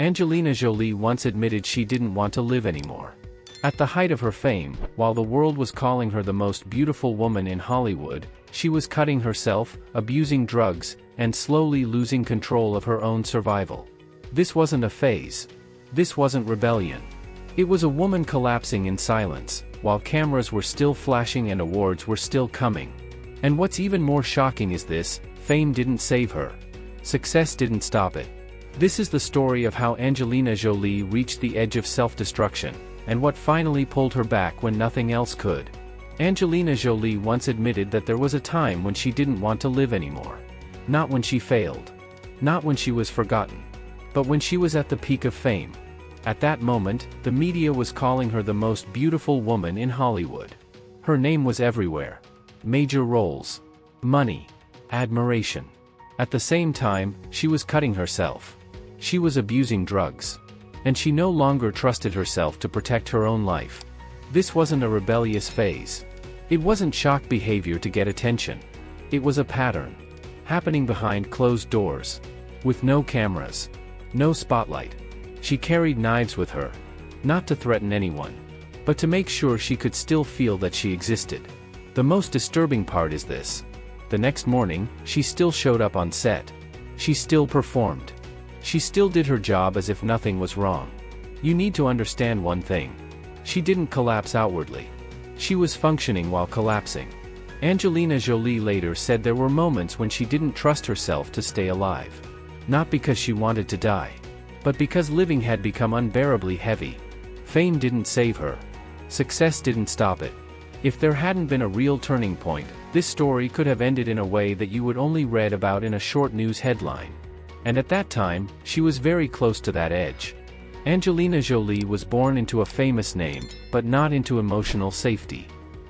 Angelina Jolie once admitted she didn't want to live anymore. At the height of her fame, while the world was calling her the most beautiful woman in Hollywood, she was cutting herself, abusing drugs, and slowly losing control of her own survival. This wasn't a phase. This wasn't rebellion. It was a woman collapsing in silence, while cameras were still flashing and awards were still coming. And what's even more shocking is this: fame didn't save her. Success didn't stop it. This is the story of how Angelina Jolie reached the edge of self-destruction, and what finally pulled her back when nothing else could. Angelina Jolie once admitted that there was a time when she didn't want to live anymore. Not when she failed. Not when she was forgotten. But when she was at the peak of fame. At that moment, the media was calling her the most beautiful woman in Hollywood. Her name was everywhere. Major roles. Money. Admiration. At the same time, she was cutting herself. She was abusing drugs. And she no longer trusted herself to protect her own life. This wasn't a rebellious phase. It wasn't shock behavior to get attention. It was a pattern. Happening behind closed doors. With no cameras. No spotlight. She carried knives with her. Not to threaten anyone. But to make sure she could still feel that she existed. The most disturbing part is this. The next morning, she still showed up on set. She still performed. She still did her job as if nothing was wrong. You need to understand one thing. She didn't collapse outwardly. She was functioning while collapsing. Angelina Jolie later said there were moments when she didn't trust herself to stay alive. Not because she wanted to die. But because living had become unbearably heavy. Fame didn't save her. Success didn't stop it. If there hadn't been a real turning point, this story could have ended in a way that you would only read about in a short news headline. And at that time, she was very close to that edge. Angelina Jolie was born into a famous name, but not into emotional safety.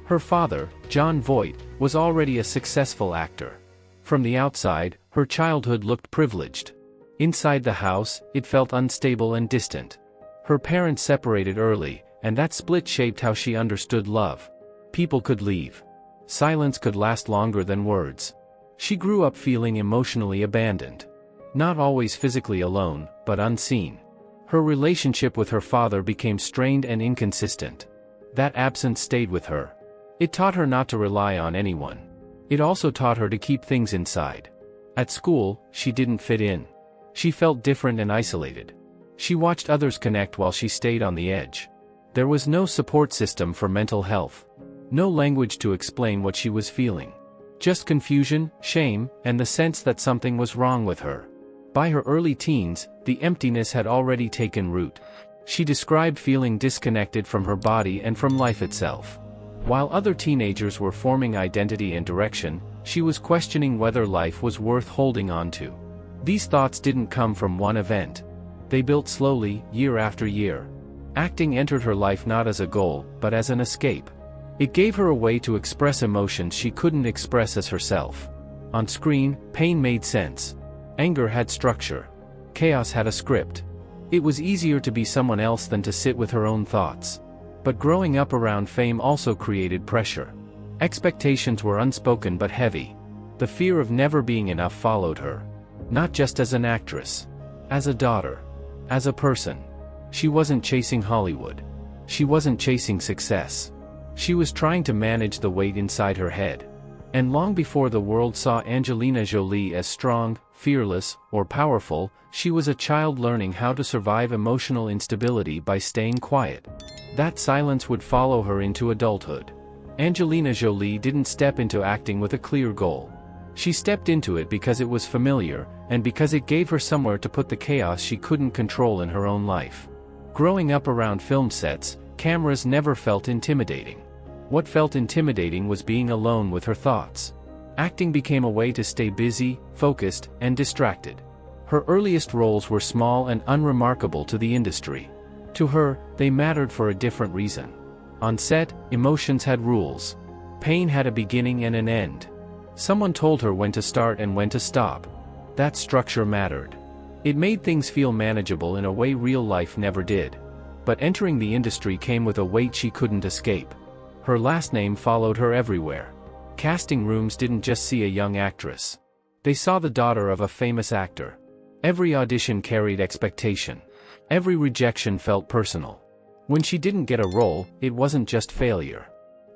Her father, Jon Voight, was already a successful actor. From the outside, her childhood looked privileged. Inside the house, it felt unstable and distant. Her parents separated early, and that split shaped how she understood love. People could leave. Silence could last longer than words. She grew up feeling emotionally abandoned. Not always physically alone, but unseen. Her relationship with her father became strained and inconsistent. That absence stayed with her. It taught her not to rely on anyone. It also taught her to keep things inside. At school, she didn't fit in. She felt different and isolated. She watched others connect while she stayed on the edge. There was no support system for mental health. No language to explain what she was feeling. Just confusion, shame, and the sense that something was wrong with her. By her early teens, the emptiness had already taken root. She described feeling disconnected from her body and from life itself. While other teenagers were forming identity and direction, she was questioning whether life was worth holding on to. These thoughts didn't come from one event. They built slowly, year after year. Acting entered her life not as a goal, but as an escape. It gave her a way to express emotions she couldn't express as herself. On screen, pain made sense. Anger had structure. Chaos had a script. It was easier to be someone else than to sit with her own thoughts. But growing up around fame also created pressure. Expectations were unspoken but heavy. The fear of never being enough followed her. Not just as an actress. As a daughter. As a person. She wasn't chasing Hollywood. She wasn't chasing success. She was trying to manage the weight inside her head. And long before the world saw Angelina Jolie as strong, fearless, or powerful, she was a child learning how to survive emotional instability by staying quiet. That silence would follow her into adulthood. Angelina Jolie didn't step into acting with a clear goal. She stepped into it because it was familiar, and because it gave her somewhere to put the chaos she couldn't control in her own life. Growing up around film sets, cameras never felt intimidating. What felt intimidating was being alone with her thoughts. Acting became a way to stay busy, focused, and distracted. Her earliest roles were small and unremarkable to the industry. To her, they mattered for a different reason. On set, emotions had rules. Pain had a beginning and an end. Someone told her when to start and when to stop. That structure mattered. It made things feel manageable in a way real life never did. But entering the industry came with a weight she couldn't escape. Her last name followed her everywhere. Casting rooms didn't just see a young actress. They saw the daughter of a famous actor. Every audition carried expectation. Every rejection felt personal. When she didn't get a role, it wasn't just failure.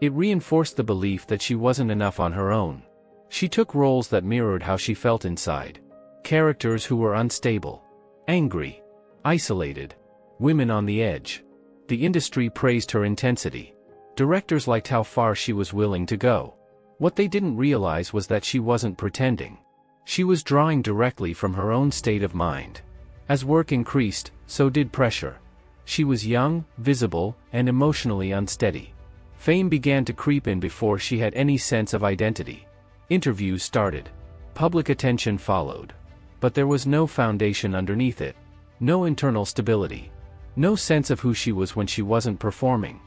It reinforced the belief that she wasn't enough on her own. She took roles that mirrored how she felt inside. Characters who were unstable, angry, isolated, women on the edge. The industry praised her intensity. Directors liked how far she was willing to go. What they didn't realize was that she wasn't pretending. She was drawing directly from her own state of mind. As work increased, so did pressure. She was young, visible, and emotionally unsteady. Fame began to creep in before she had any sense of identity. Interviews started. Public attention followed. But there was no foundation underneath it. No internal stability. No sense of who she was when she wasn't performing.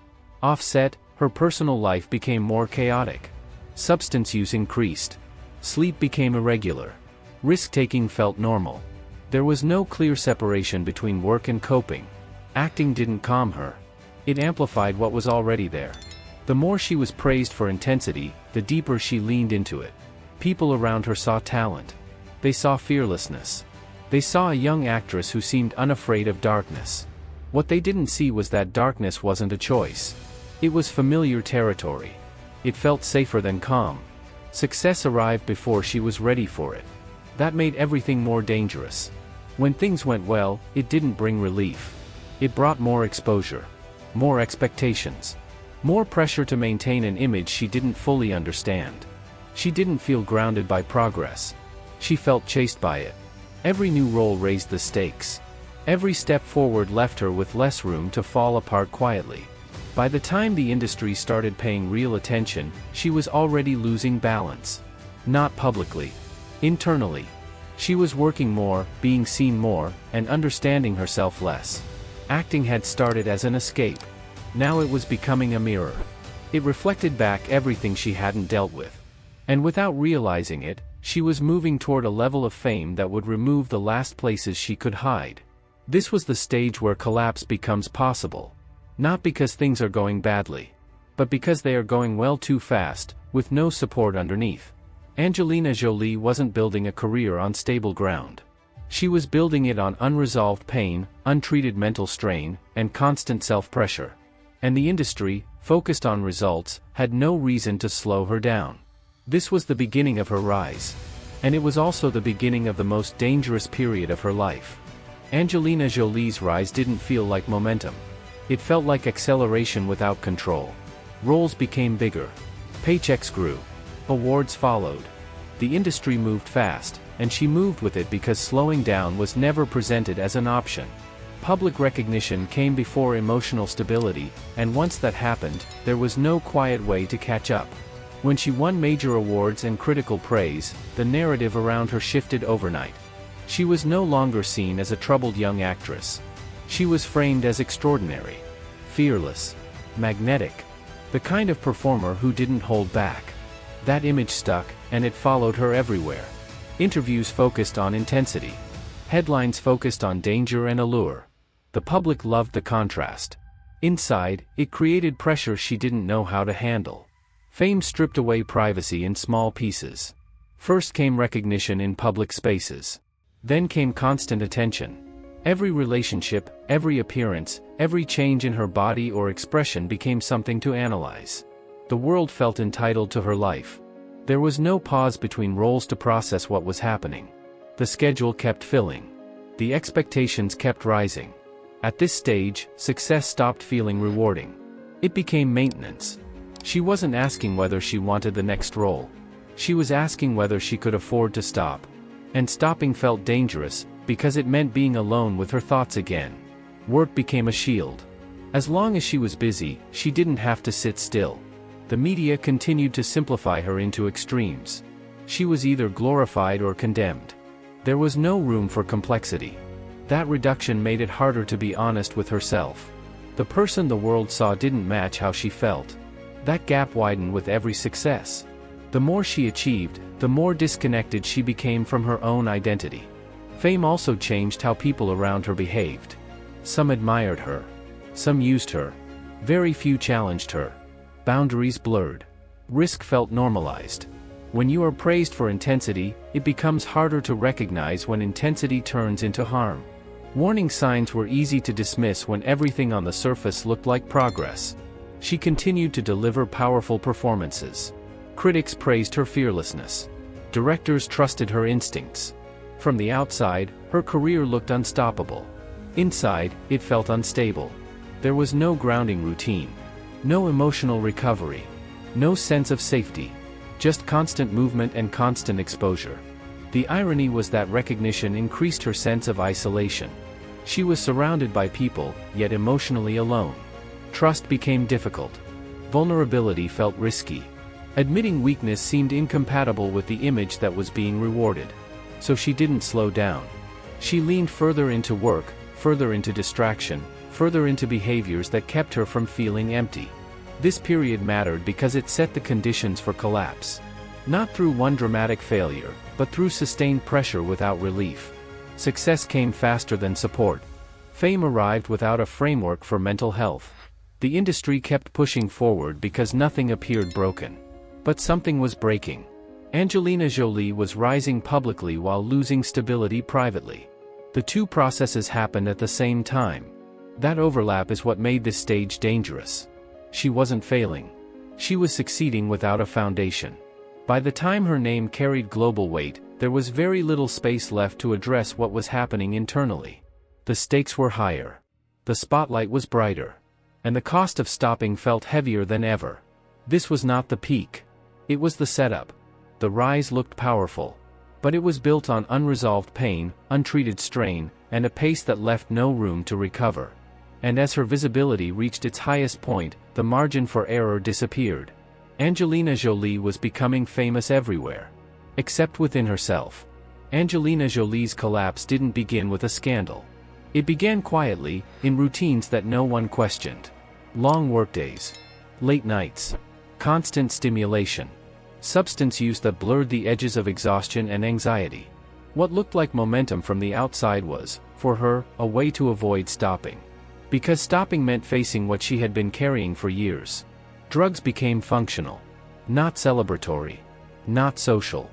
Offset, her personal life became more chaotic. Substance use increased. Sleep became irregular. Risk-taking felt normal. There was no clear separation between work and coping. Acting didn't calm her. It amplified what was already there. The more she was praised for intensity, the deeper she leaned into it. People around her saw talent. They saw fearlessness. They saw a young actress who seemed unafraid of darkness. What they didn't see was that darkness wasn't a choice. It was familiar territory. It felt safer than calm. Success arrived before she was ready for it. That made everything more dangerous. When things went well, it didn't bring relief. It brought more exposure. More expectations. More pressure to maintain an image she didn't fully understand. She didn't feel grounded by progress. She felt chased by it. Every new role raised the stakes. Every step forward left her with less room to fall apart quietly. By the time the industry started paying real attention, she was already losing balance. Not publicly. Internally. She was working more, being seen more, and understanding herself less. Acting had started as an escape. Now it was becoming a mirror. It reflected back everything she hadn't dealt with. And without realizing it, she was moving toward a level of fame that would remove the last places she could hide. This was the stage where collapse becomes possible. Not because things are going badly, but because they are going well too fast, with no support underneath. Angelina Jolie wasn't building a career on stable ground. She was building it on unresolved pain, untreated mental strain, and constant self-pressure. And the industry, focused on results, had no reason to slow her down. This was the beginning of her rise. And it was also the beginning of the most dangerous period of her life. Angelina Jolie's rise didn't feel like momentum. It felt like acceleration without control. Roles became bigger. Paychecks grew. Awards followed. The industry moved fast, and she moved with it because slowing down was never presented as an option. Public recognition came before emotional stability, and once that happened, there was no quiet way to catch up. When she won major awards and critical praise, the narrative around her shifted overnight. She was no longer seen as a troubled young actress. She was framed as extraordinary, fearless, magnetic, the kind of performer who didn't hold back. That image stuck, and it followed her everywhere. Interviews focused on intensity. Headlines focused on danger and allure. The public loved the contrast. Inside, it created pressure she didn't know how to handle. Fame stripped away privacy in small pieces. First came recognition in public spaces. Then came constant attention. Every relationship, every appearance, every change in her body or expression became something to analyze. The world felt entitled to her life. There was no pause between roles to process what was happening. The schedule kept filling. The expectations kept rising. At this stage, success stopped feeling rewarding. It became maintenance. She wasn't asking whether she wanted the next role. She was asking whether she could afford to stop. And stopping felt dangerous, because it meant being alone with her thoughts again. Work became a shield. As long as she was busy, she didn't have to sit still. The media continued to simplify her into extremes. She was either glorified or condemned. There was no room for complexity. That reduction made it harder to be honest with herself. The person the world saw didn't match how she felt. That gap widened with every success. The more she achieved, the more disconnected she became from her own identity. Fame also changed how people around her behaved. Some admired her. Some used her. Very few challenged her. Boundaries blurred. Risk felt normalized. When you are praised for intensity, it becomes harder to recognize when intensity turns into harm. Warning signs were easy to dismiss when everything on the surface looked like progress. She continued to deliver powerful performances. Critics praised her fearlessness. Directors trusted her instincts. From the outside, her career looked unstoppable. Inside, it felt unstable. There was no grounding routine. No emotional recovery. No sense of safety. Just constant movement and constant exposure. The irony was that recognition increased her sense of isolation. She was surrounded by people, yet emotionally alone. Trust became difficult. Vulnerability felt risky. Admitting weakness seemed incompatible with the image that was being rewarded. So she didn't slow down. She leaned further into work, further into distraction, further into behaviors that kept her from feeling empty. This period mattered because it set the conditions for collapse. Not through one dramatic failure, but through sustained pressure without relief. Success came faster than support. Fame arrived without a framework for mental health. The industry kept pushing forward because nothing appeared broken. But something was breaking. Angelina Jolie was rising publicly while losing stability privately. The two processes happened at the same time. That overlap is what made this stage dangerous. She wasn't failing. She was succeeding without a foundation. By the time her name carried global weight, there was very little space left to address what was happening internally. The stakes were higher. The spotlight was brighter. And the cost of stopping felt heavier than ever. This was not the peak. It was the setup. The rise looked powerful. But it was built on unresolved pain, untreated strain, and a pace that left no room to recover. And as her visibility reached its highest point, the margin for error disappeared. Angelina Jolie was becoming famous everywhere. Except within herself. Angelina Jolie's collapse didn't begin with a scandal. It began quietly, in routines that no one questioned. Long workdays. Late nights. Constant stimulation. Substance use that blurred the edges of exhaustion and anxiety. What looked like momentum from the outside was, for her, a way to avoid stopping. Because stopping meant facing what she had been carrying for years. Drugs became functional. Not celebratory. Not social.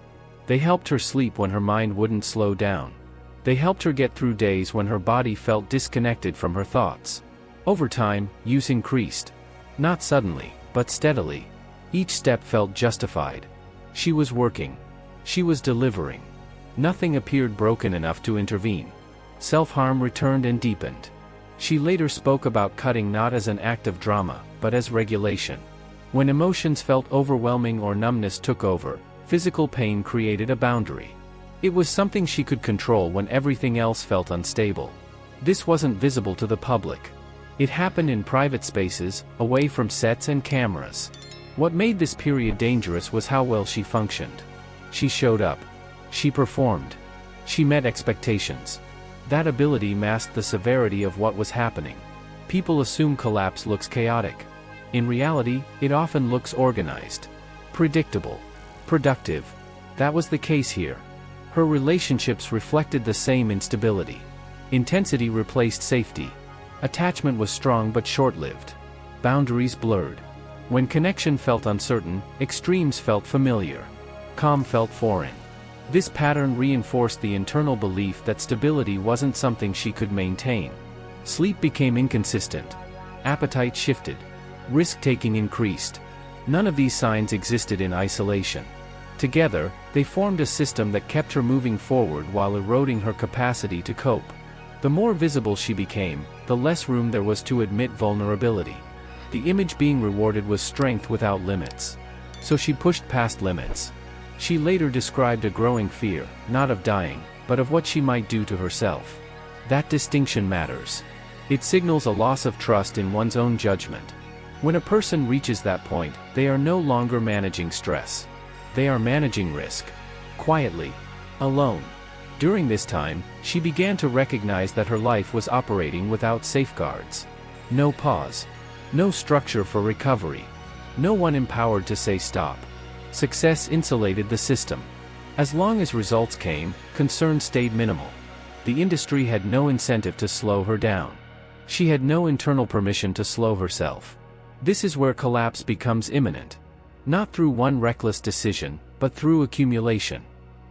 They helped her sleep when her mind wouldn't slow down. They helped her get through days when her body felt disconnected from her thoughts. Over time, use increased. Not suddenly, but steadily. Each step felt justified. She was working. She was delivering. Nothing appeared broken enough to intervene. Self-harm returned and deepened. She later spoke about cutting not as an act of drama, but as regulation. When emotions felt overwhelming or numbness took over, physical pain created a boundary. It was something she could control when everything else felt unstable. This wasn't visible to the public. It happened in private spaces, away from sets and cameras. What made this period dangerous was how well she functioned. She showed up. She performed. She met expectations. That ability masked the severity of what was happening. People assume collapse looks chaotic. In reality, it often looks organized. Predictable. Productive. That was the case here. Her relationships reflected the same instability. Intensity replaced safety. Attachment was strong but short-lived. Boundaries blurred. When connection felt uncertain, extremes felt familiar. Calm felt foreign. This pattern reinforced the internal belief that stability wasn't something she could maintain. Sleep became inconsistent. Appetite shifted. Risk-taking increased. None of these signs existed in isolation. Together, they formed a system that kept her moving forward while eroding her capacity to cope. The more visible she became, the less room there was to admit vulnerability. The image being rewarded was strength without limits. So she pushed past limits. She later described a growing fear, not of dying, but of what she might do to herself. That distinction matters. It signals a loss of trust in one's own judgment. When a person reaches that point, they are no longer managing stress. They are managing risk. Quietly. Alone. During this time, she began to recognize that her life was operating without safeguards. No pause. No structure for recovery. No one empowered to say stop. Success insulated the system. As long as results came, concern stayed minimal. The industry had no incentive to slow her down. She had no internal permission to slow herself. This is where collapse becomes imminent. Not through one reckless decision, but through accumulation.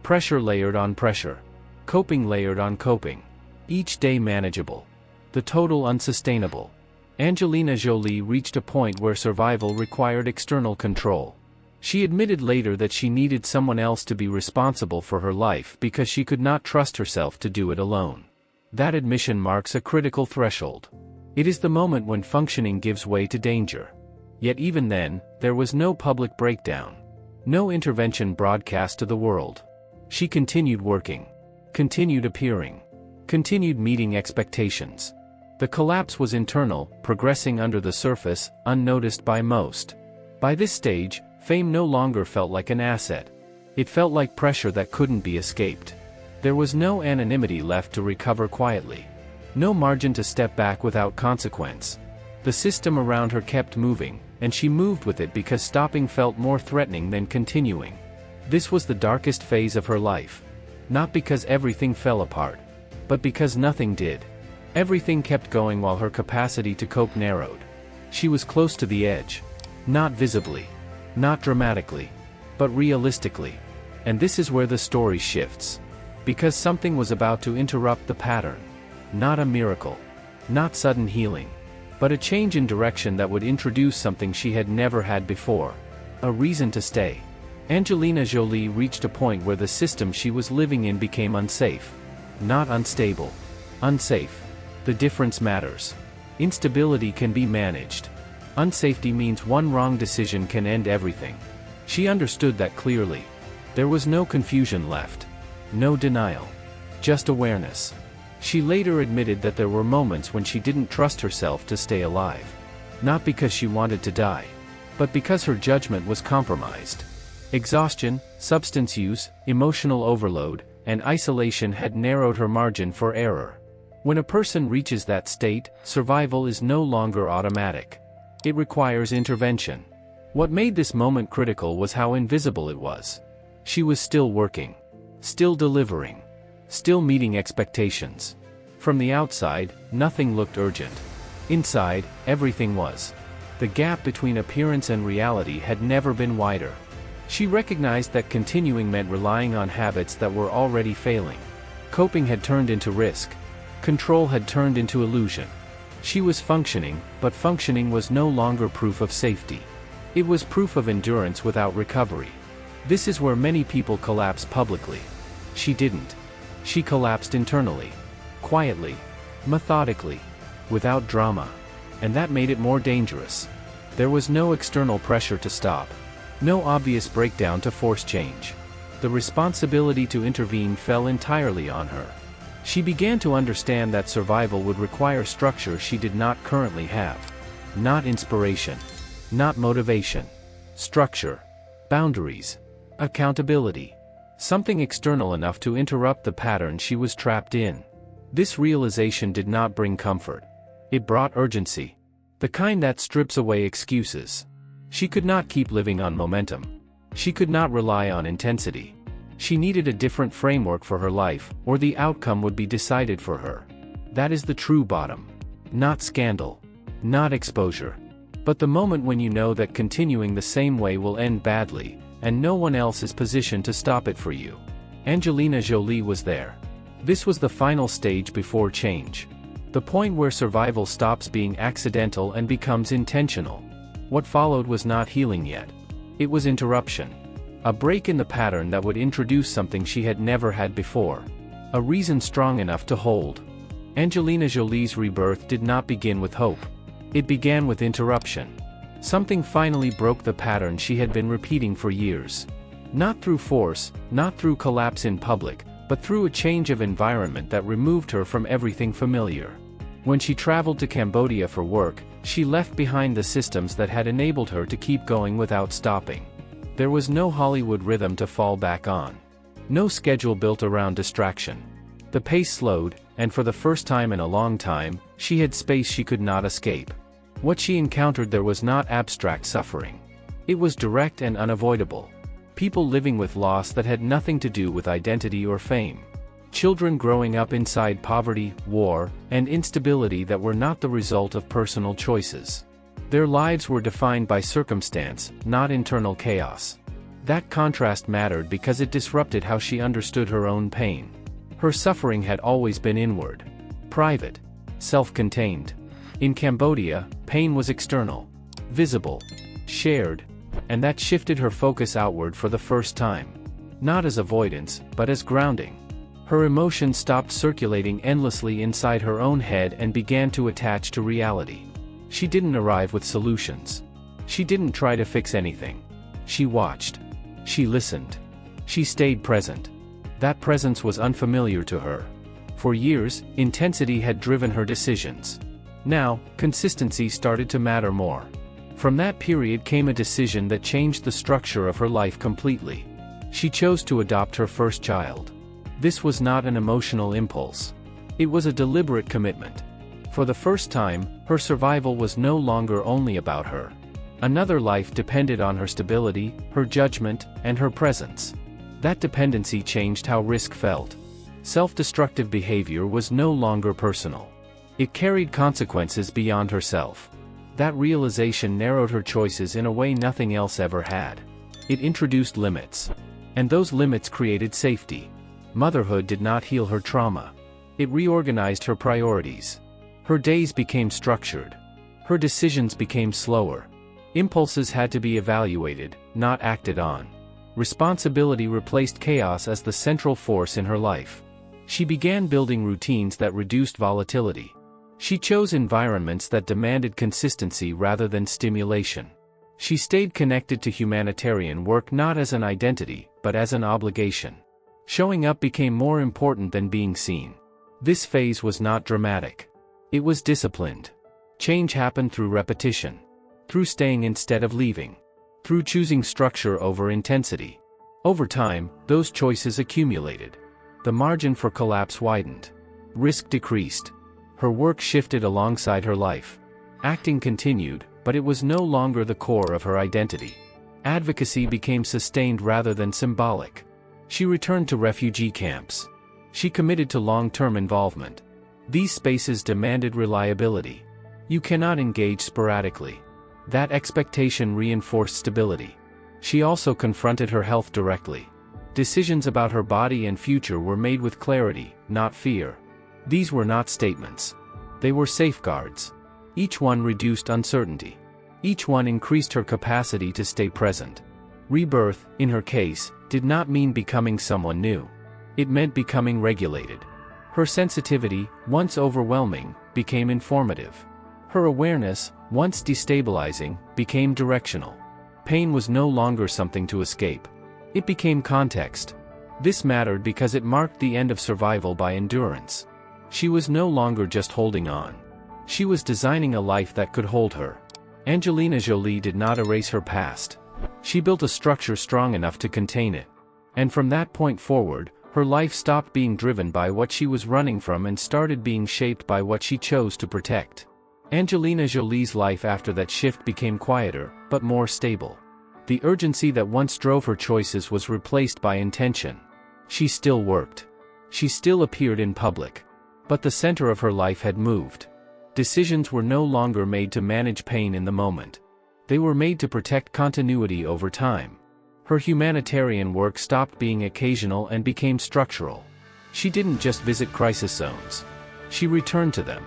Pressure layered on pressure. Coping layered on coping. Each day manageable. The total unsustainable. Angelina Jolie reached a point where survival required external control. She admitted later that she needed someone else to be responsible for her life because she could not trust herself to do it alone. That admission marks a critical threshold. It is the moment when functioning gives way to danger. Yet even then, there was no public breakdown. No intervention broadcast to the world. She continued working. Continued appearing. Continued meeting expectations. The collapse was internal, progressing under the surface, unnoticed by most. By this stage, fame no longer felt like an asset. It felt like pressure that couldn't be escaped. There was no anonymity left to recover quietly. No margin to step back without consequence. The system around her kept moving, and she moved with it because stopping felt more threatening than continuing. This was the darkest phase of her life. Not because everything fell apart, but because nothing did. Everything kept going while her capacity to cope narrowed. She was close to the edge. Not visibly. Not dramatically. But realistically. And this is where the story shifts. Because something was about to interrupt the pattern. Not a miracle. Not sudden healing. But a change in direction that would introduce something she had never had before. A reason to stay. Angelina Jolie reached a point where the system she was living in became unsafe. Not unstable. Unsafe. The difference matters. Instability can be managed. Unsafety means one wrong decision can end everything. She understood that clearly. There was no confusion left. No denial. Just awareness. She later admitted that there were moments when she didn't trust herself to stay alive. Not because she wanted to die, but because her judgment was compromised. Exhaustion, substance use, emotional overload, and isolation had narrowed her margin for error. When a person reaches that state, survival is no longer automatic. It requires intervention. What made this moment critical was how invisible it was. She was still working. Still delivering. Still meeting expectations. From the outside, nothing looked urgent. Inside, everything was. The gap between appearance and reality had never been wider. She recognized that continuing meant relying on habits that were already failing. Coping had turned into risk. Control had turned into illusion. She was functioning, but functioning was no longer proof of safety. It was proof of endurance without recovery. This is where many people collapse publicly. She didn't. She collapsed internally. Quietly. Methodically. Without drama. And that made it more dangerous. There was no external pressure to stop. No obvious breakdown to force change. The responsibility to intervene fell entirely on her. She began to understand that survival would require structure she did not currently have. Not inspiration. Not motivation. Structure. Boundaries. Accountability. Something external enough to interrupt the pattern she was trapped in. This realization did not bring comfort. It brought urgency. The kind that strips away excuses. She could not keep living on momentum. She could not rely on intensity. She needed a different framework for her life, or the outcome would be decided for her. That is the true bottom. Not scandal. Not exposure. But the moment when you know that continuing the same way will end badly, and no one else is positioned to stop it for you. Angelina Jolie was there. This was the final stage before change. The point where survival stops being accidental and becomes intentional. What followed was not healing yet. It was interruption. A break in the pattern that would introduce something she had never had before. A reason strong enough to hold. Angelina Jolie's rebirth did not begin with hope. It began with interruption. Something finally broke the pattern she had been repeating for years. Not through force, not through collapse in public, but through a change of environment that removed her from everything familiar. When she traveled to Cambodia for work, she left behind the systems that had enabled her to keep going without stopping. There was no Hollywood rhythm to fall back on. No schedule built around distraction. The pace slowed, and for the first time in a long time, she had space she could not escape. What she encountered there was not abstract suffering. It was direct and unavoidable. People living with loss that had nothing to do with identity or fame. Children growing up inside poverty, war, and instability that were not the result of personal choices. Their lives were defined by circumstance, not internal chaos. That contrast mattered because it disrupted how she understood her own pain. Her suffering had always been inward. private, self-contained. In Cambodia, pain was external, visible, shared, and that shifted her focus outward for the first time. Not as avoidance, but as grounding. Her emotions stopped circulating endlessly inside her own head and began to attach to reality. She didn't arrive with solutions. She didn't try to fix anything. She watched. She listened. She stayed present. That presence was unfamiliar to her. For years, intensity had driven her decisions. Now, consistency started to matter more. From that period came a decision that changed the structure of her life completely. She chose to adopt her first child. This was not an emotional impulse. It was a deliberate commitment. For the first time, her survival was no longer only about her. Another life depended on her stability, her judgment, and her presence. That dependency changed how risk felt. Self-destructive behavior was no longer personal. It carried consequences beyond herself. That realization narrowed her choices in a way nothing else ever had. It introduced limits. And those limits created safety. Motherhood did not heal her trauma. It reorganized her priorities. Her days became structured. Her decisions became slower. Impulses had to be evaluated, not acted on. Responsibility replaced chaos as the central force in her life. She began building routines that reduced volatility. She chose environments that demanded consistency rather than stimulation. She stayed connected to humanitarian work not as an identity, but as an obligation. Showing up became more important than being seen. This phase was not dramatic. It was disciplined. Change happened through repetition. Through staying instead of leaving. Through choosing structure over intensity. Over time, those choices accumulated. The margin for collapse widened. Risk decreased. Her work shifted alongside her life. Acting continued, but it was no longer the core of her identity. Advocacy became sustained rather than symbolic. She returned to refugee camps. She committed to long-term involvement. These spaces demanded reliability. You cannot engage sporadically. That expectation reinforced stability. She also confronted her health directly. Decisions about her body and future were made with clarity, not fear. These were not statements. They were safeguards. Each one reduced uncertainty. Each one increased her capacity to stay present. Rebirth, in her case, did not mean becoming someone new. It meant becoming regulated. Her sensitivity, once overwhelming, became informative. Her awareness, once destabilizing, became directional. Pain was no longer something to escape. It became context. This mattered because it marked the end of survival by endurance. She was no longer just holding on. She was designing a life that could hold her. Angelina Jolie did not erase her past. She built a structure strong enough to contain it. And from that point forward, her life stopped being driven by what she was running from and started being shaped by what she chose to protect. Angelina Jolie's life after that shift became quieter, but more stable. The urgency that once drove her choices was replaced by intention. She still worked. She still appeared in public. But the center of her life had moved. Decisions were no longer made to manage pain in the moment. They were made to protect continuity over time. Her humanitarian work stopped being occasional and became structural. She didn't just visit crisis zones. She returned to them.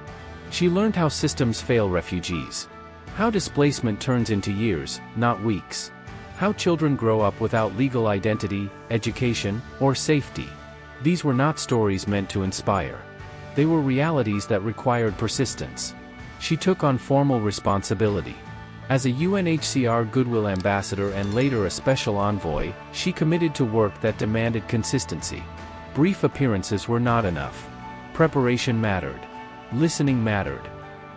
She learned how systems fail refugees. How displacement turns into years, not weeks. How children grow up without legal identity, education, or safety. These were not stories meant to inspire. They were realities that required persistence. She took on formal responsibility. As a UNHCR Goodwill Ambassador and later a Special Envoy, she committed to work that demanded consistency. Brief appearances were not enough. Preparation mattered. Listening mattered.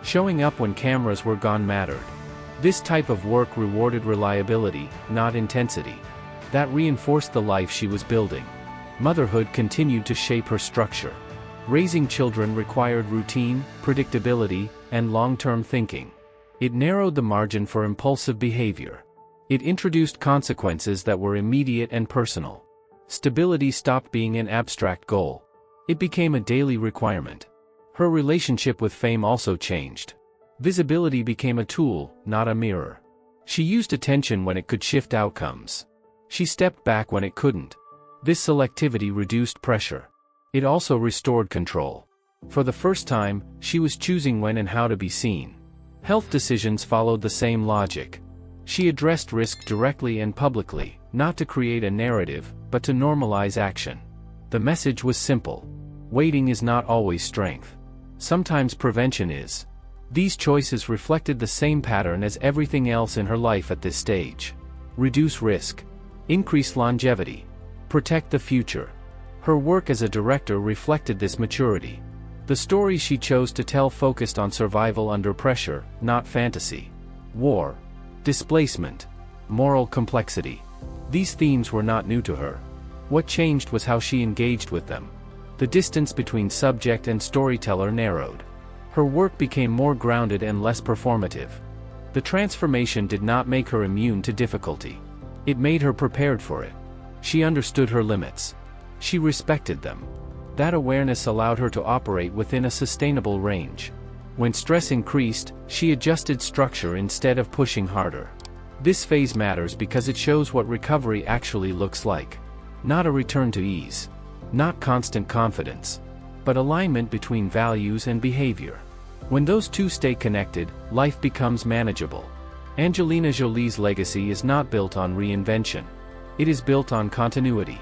Showing up when cameras were gone mattered. This type of work rewarded reliability, not intensity. That reinforced the life she was building. Motherhood continued to shape her structure. Raising children required routine, predictability, and long-term thinking. It narrowed the margin for impulsive behavior. It introduced consequences that were immediate and personal. Stability stopped being an abstract goal. It became a daily requirement. Her relationship with fame also changed. Visibility became a tool, not a mirror. She used attention when it could shift outcomes. She stepped back when it couldn't. This selectivity reduced pressure. It also restored control. For the first time, she was choosing when and how to be seen. Health decisions followed the same logic. She addressed risk directly and publicly, not to create a narrative, but to normalize action. The message was simple. Waiting is not always strength. Sometimes prevention is. These choices reflected the same pattern as everything else in her life at this stage. Reduce risk. Increase longevity. Protect the future. Her work as a director reflected this maturity. The stories she chose to tell focused on survival under pressure, not fantasy. War. Displacement. Moral complexity. These themes were not new to her. What changed was how she engaged with them. The distance between subject and storyteller narrowed. Her work became more grounded and less performative. The transformation did not make her immune to difficulty. It made her prepared for it. She understood her limits. She respected them. That awareness allowed her to operate within a sustainable range. When stress increased, she adjusted structure instead of pushing harder. This phase matters because it shows what recovery actually looks like. Not a return to ease. Not constant confidence. But alignment between values and behavior. When those two stay connected, life becomes manageable. Angelina Jolie's legacy is not built on reinvention. It is built on continuity.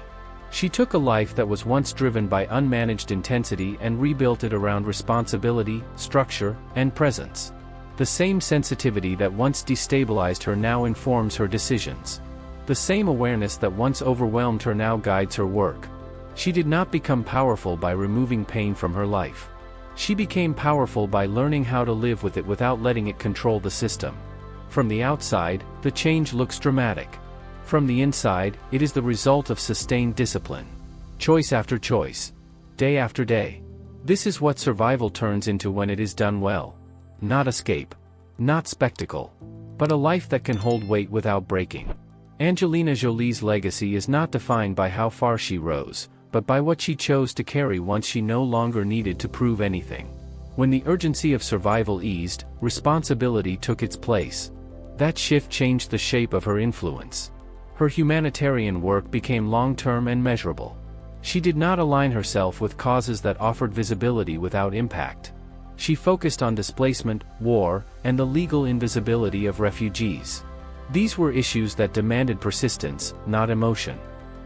She took a life that was once driven by unmanaged intensity and rebuilt it around responsibility, structure, and presence. The same sensitivity that once destabilized her now informs her decisions. The same awareness that once overwhelmed her now guides her work. She did not become powerful by removing pain from her life. She became powerful by learning how to live with it without letting it control the system. From the outside, the change looks dramatic. From the inside, it is the result of sustained discipline. Choice after choice. Day after day. This is what survival turns into when it is done well. Not escape. Not spectacle. But a life that can hold weight without breaking. Angelina Jolie's legacy is not defined by how far she rose, but by what she chose to carry once she no longer needed to prove anything. When the urgency of survival eased, responsibility took its place. That shift changed the shape of her influence. Her humanitarian work became long-term and measurable. She did not align herself with causes that offered visibility without impact. She focused on displacement, war, and the legal invisibility of refugees. These were issues that demanded persistence, not emotion.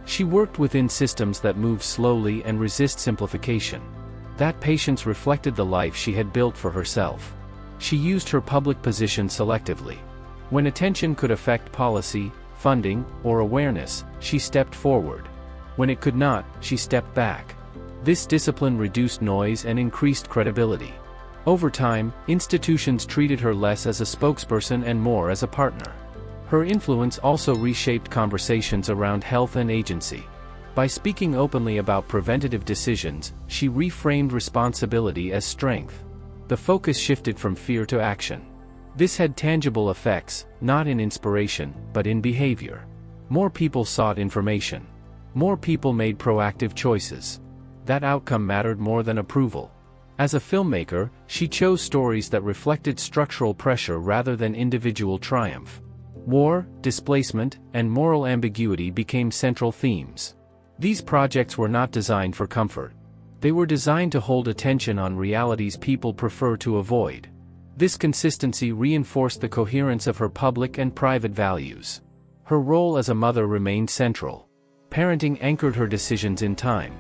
She worked within systems that move slowly and resist simplification. That patience reflected the life she had built for herself. She used her public position selectively. When attention could affect policy, funding, or awareness, she stepped forward. When it could not, she stepped back. This discipline reduced noise and increased credibility. Over time, institutions treated her less as a spokesperson and more as a partner. Her influence also reshaped conversations around health and agency. By speaking openly about preventative decisions, she reframed responsibility as strength. The focus shifted from fear to action. This had tangible effects, not in inspiration, but in behavior. More people sought information. More people made proactive choices. That outcome mattered more than approval. As a filmmaker, she chose stories that reflected structural pressure rather than individual triumph. War, displacement, and moral ambiguity became central themes. These projects were not designed for comfort. They were designed to hold attention on realities people prefer to avoid. This consistency reinforced the coherence of her public and private values. Her role as a mother remained central. Parenting anchored her decisions in time.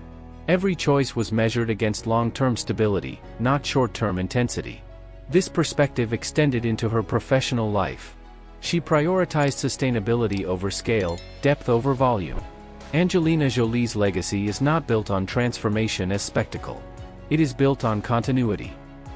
Every choice was measured against long-term stability, not short-term intensity. This perspective extended into her professional life. She prioritized sustainability over scale, depth over volume. Angelina Jolie's legacy is not built on transformation as spectacle. It is built on continuity.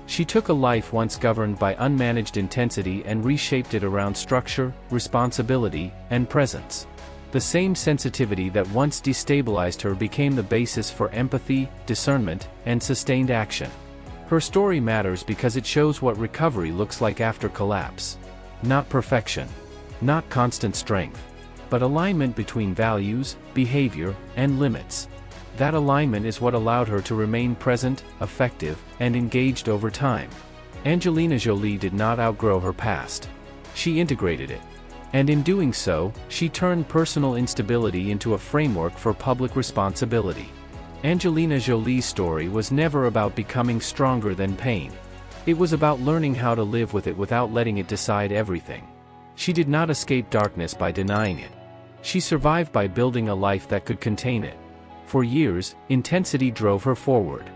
She took a life once governed by unmanaged intensity and reshaped it around structure, responsibility, and presence. The same sensitivity that once destabilized her became the basis for empathy, discernment, and sustained action. Her story matters because it shows what recovery looks like after collapse. Not perfection. Not constant strength. But alignment between values, behavior, and limits. That alignment is what allowed her to remain present, effective, and engaged over time. Angelina Jolie did not outgrow her past. She integrated it. And in doing so, she turned personal instability into a framework for public responsibility. Angelina Jolie's story was never about becoming stronger than pain. It was about learning how to live with it without letting it decide everything. She did not escape darkness by denying it. She survived by building a life that could contain it. For years, intensity drove her forward.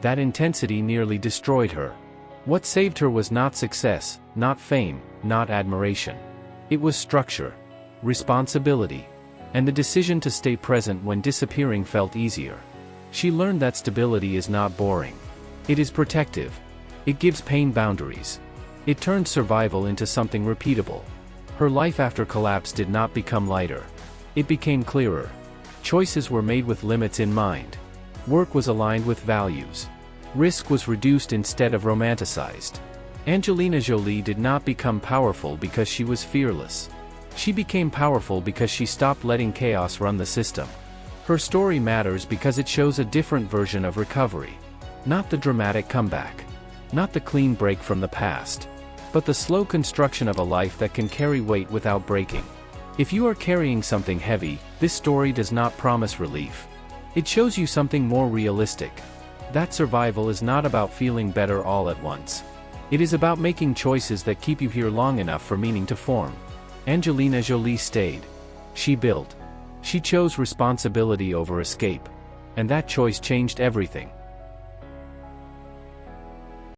That intensity nearly destroyed her. What saved her was not success, not fame, not admiration. It was structure, responsibility, and the decision to stay present when disappearing felt easier. She learned that stability is not boring. It is protective. It gives pain boundaries. It turned survival into something repeatable. Her life after collapse did not become lighter. It became clearer. Choices were made with limits in mind. Work was aligned with values. Risk was reduced instead of romanticized. Angelina Jolie did not become powerful because she was fearless. She became powerful because she stopped letting chaos run the system. Her story matters because it shows a different version of recovery. Not the dramatic comeback. Not the clean break from the past. But the slow construction of a life that can carry weight without breaking. If you are carrying something heavy, this story does not promise relief. It shows you something more realistic. That survival is not about feeling better all at once. It is about making choices that keep you here long enough for meaning to form. Angelina Jolie stayed. She built. She chose responsibility over escape. And that choice changed everything.